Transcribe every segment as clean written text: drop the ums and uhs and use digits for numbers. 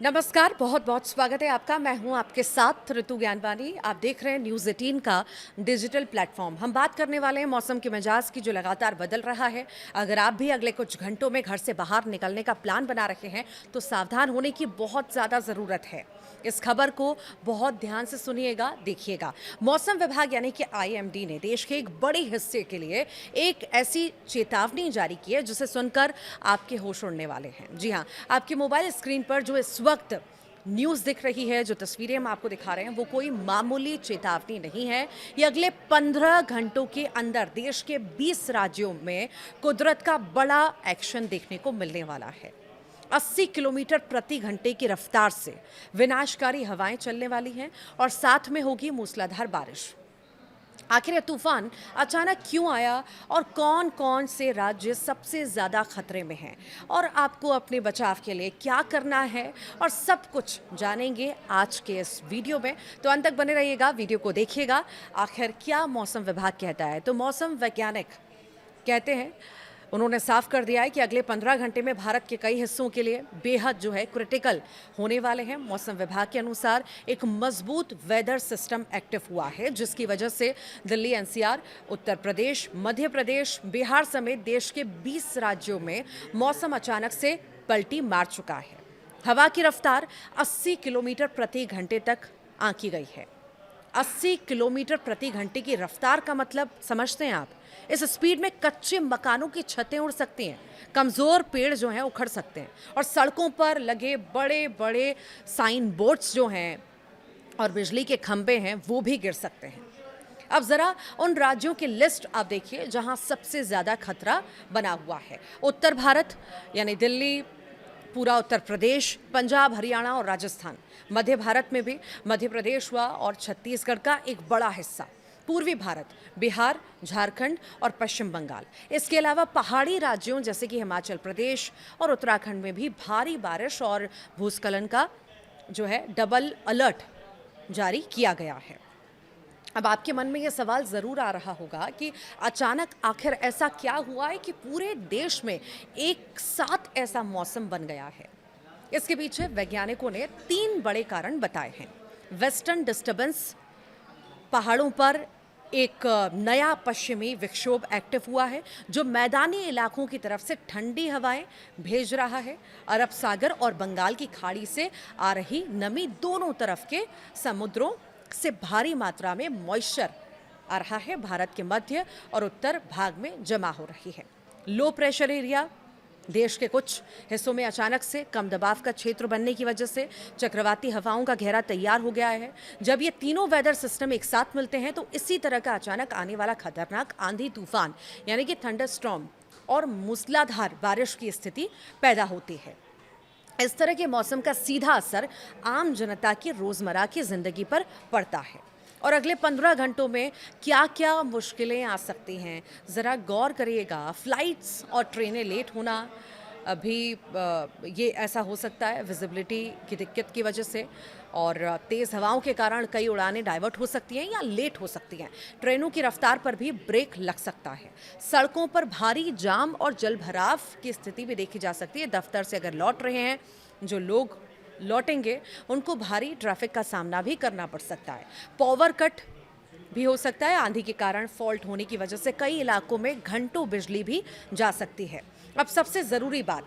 नमस्कार, बहुत बहुत स्वागत है आपका। मैं हूं आपके साथ ऋतु ज्ञानवानी। आप देख रहे हैं न्यूज़ 18 का डिजिटल प्लेटफॉर्म। हम बात करने वाले हैं मौसम के मिजाज की, जो लगातार बदल रहा है। अगर आप भी अगले कुछ घंटों में घर से बाहर निकलने का प्लान बना रहे हैं तो सावधान होने की बहुत ज़्यादा ज़रूरत है। इस खबर को बहुत ध्यान से सुनिएगा, देखिएगा। मौसम विभाग यानी कि आईएमडी ने देश के एक बड़े हिस्से के लिए एक ऐसी चेतावनी जारी की है जिसे सुनकर आपके होश उड़ने वाले हैं। जी हाँ, आपके मोबाइल स्क्रीन पर जो इस वक्त न्यूज़ दिख रही है, जो तस्वीरें हम आपको दिखा रहे हैं, वो कोई मामूली चेतावनी नहीं है। ये अगले 15 घंटों के अंदर देश के 20 राज्यों में कुदरत का बड़ा एक्शन देखने को मिलने वाला है। 80 किलोमीटर प्रति घंटे की रफ्तार से विनाशकारी हवाएं चलने वाली हैं और साथ में होगी मूसलाधार बारिश। आखिर ये तूफान अचानक क्यों आया और कौन कौन से राज्य सबसे ज़्यादा खतरे में हैं और आपको अपने बचाव के लिए क्या करना है, और सब कुछ जानेंगे आज के इस वीडियो में। तो अंत तक बने रहिएगा, वीडियो को देखिएगा। आखिर क्या मौसम विभाग कहता है। तो मौसम वैज्ञानिक कहते हैं, उन्होंने साफ कर दिया है कि अगले 15 घंटे में भारत के कई हिस्सों के लिए बेहद जो है क्रिटिकल होने वाले हैं। मौसम विभाग के अनुसार एक मजबूत वेदर सिस्टम एक्टिव हुआ है, जिसकी वजह से दिल्ली, एनसीआर, उत्तर प्रदेश, मध्य प्रदेश, बिहार समेत देश के 20 राज्यों में मौसम अचानक से पलटी मार चुका है। हवा की रफ्तार 80 किलोमीटर प्रति घंटे तक आंकी गई है। 80 किलोमीटर प्रति घंटे की रफ्तार का मतलब समझते हैं आप? इस स्पीड में कच्चे मकानों की छतें उड़ सकती हैं, कमज़ोर पेड़ जो हैं उखड़ सकते हैं, और सड़कों पर लगे बड़े बड़े साइन बोर्ड्स जो हैं और बिजली के खंभे हैं वो भी गिर सकते हैं। अब ज़रा उन राज्यों की लिस्ट आप देखिए जहां सबसे ज़्यादा खतरा बना हुआ है। उत्तर भारत यानी दिल्ली, पूरा उत्तर प्रदेश, पंजाब, हरियाणा और राजस्थान। मध्य भारत में भी मध्य प्रदेश हुआ और छत्तीसगढ़ का एक बड़ा हिस्सा। पूर्वी भारत, बिहार, झारखंड और पश्चिम बंगाल। इसके अलावा पहाड़ी राज्यों जैसे कि हिमाचल प्रदेश और उत्तराखंड में भी भारी बारिश और भूस्खलन का जो है डबल अलर्ट जारी किया गया है। अब आपके मन में ये सवाल ज़रूर आ रहा होगा कि अचानक आखिर ऐसा क्या हुआ है कि पूरे देश में एक साथ ऐसा मौसम बन गया है। इसके पीछे वैज्ञानिकों ने 3 बड़े कारण बताए हैं। वेस्टर्न डिस्टर्बेंस, पहाड़ों पर एक नया पश्चिमी विक्षोभ एक्टिव हुआ है जो मैदानी इलाकों की तरफ से ठंडी हवाएं भेज रहा है। अरब सागर और बंगाल की खाड़ी से आ रही नमी दोनों तरफ के समुद्रों से भारी मात्रा में मॉइस्चर आ रहा है, भारत के मध्य और उत्तर भाग में जमा हो रही है। लो प्रेशर एरिया देश के कुछ हिस्सों में अचानक से कम दबाव का क्षेत्र बनने की वजह से चक्रवाती हवाओं का घेरा तैयार हो गया है। जब ये तीनों वेदर सिस्टम एक साथ मिलते हैं तो इसी तरह का अचानक आने वाला खतरनाक आंधी तूफान यानी कि थंडर स्टॉर्म और मूसलाधार बारिश की स्थिति पैदा होती है। इस तरह के मौसम का सीधा असर आम जनता की रोज़मर्रा की ज़िंदगी पर पड़ता है। और अगले 15 घंटों में क्या क्या मुश्किलें आ सकती हैं, ज़रा गौर करिएगा। फ़्लाइट्स और ट्रेनें लेट होना, अभी ये ऐसा हो सकता है विजिबिलिटी की दिक्कत की वजह से, और तेज़ हवाओं के कारण कई उड़ानें डाइवर्ट हो सकती हैं या लेट हो सकती हैं। ट्रेनों की रफ्तार पर भी ब्रेक लग सकता है। सड़कों पर भारी जाम और जलभराव की स्थिति भी देखी जा सकती है। दफ्तर से अगर लौट रहे हैं जो लोग लौटेंगे उनको भारी ट्रैफिक का सामना भी करना पड़ सकता है। पावर कट भी हो सकता है। आंधी के कारण फॉल्ट होने की वजह से कई इलाकों में घंटों बिजली भी जा सकती है। अब सबसे ज़रूरी बात,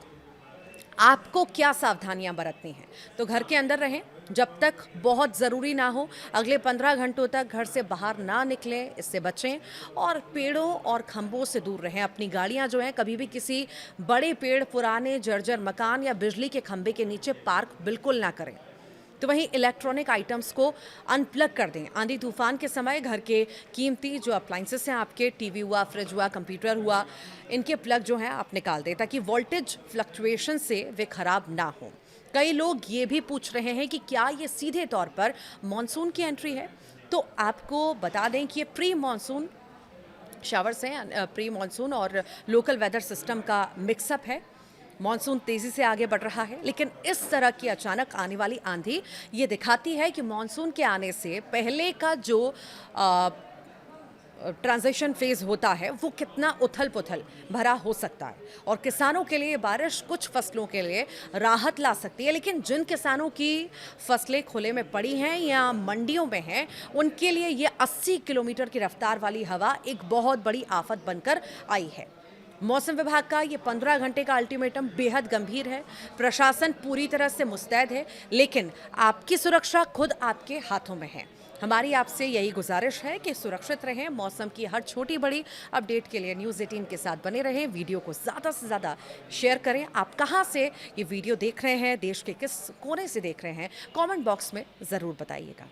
आपको क्या सावधानियां बरतनी हैं। तो घर के अंदर रहें जब तक बहुत ज़रूरी ना हो। अगले 15 घंटों तक घर से बाहर ना निकलें, इससे बचें। और पेड़ों और खंभों से दूर रहें। अपनी गाड़ियां जो हैं कभी भी किसी बड़े पेड़, पुराने जर्जर मकान या बिजली के खंभे के नीचे पार्क बिल्कुल ना करें। तो वहीं इलेक्ट्रॉनिक आइटम्स को अनप्लग कर दें। आंधी तूफान के समय घर के कीमती जो अप्लाइंसेस हैं, आपके टीवी हुआ, फ्रिज हुआ, कंप्यूटर हुआ, इनके प्लग जो हैं आप निकाल दें ताकि वोल्टेज फ्लक्चुएशन से वे खराब ना हो। कई लोग ये भी पूछ रहे हैं कि क्या ये सीधे तौर पर मॉनसून की एंट्री है। तो आपको बता दें कि ये प्री मॉनसून शावर्स हैं, प्री मॉनसून और लोकल वेदर सिस्टम का मिक्सअप है। मॉनसून तेज़ी से आगे बढ़ रहा है, लेकिन इस तरह की अचानक आने वाली आंधी ये दिखाती है कि मॉनसून के आने से पहले का जो ट्रांजिशन फेज होता है वो कितना उथल पुथल भरा हो सकता है और किसानों के लिए बारिश कुछ फसलों के लिए राहत ला सकती है, लेकिन जिन किसानों की फसलें खुले में पड़ी हैं या मंडियों में हैं उनके लिए ये 80 किलोमीटर की रफ्तार वाली हवा एक बहुत बड़ी आफत बनकर आई है। मौसम विभाग का ये 15 घंटे का अल्टीमेटम बेहद गंभीर है। प्रशासन पूरी तरह से मुस्तैद है, लेकिन आपकी सुरक्षा खुद आपके हाथों में है। हमारी आपसे यही गुजारिश है कि सुरक्षित रहें। मौसम की हर छोटी बड़ी अपडेट के लिए न्यूज़ 18 के साथ बने रहें। वीडियो को ज़्यादा से ज़्यादा शेयर करें। आप कहाँ से ये वीडियो देख रहे हैं, देश के किस कोने से देख रहे हैं, कमेंट बॉक्स में ज़रूर बताइएगा।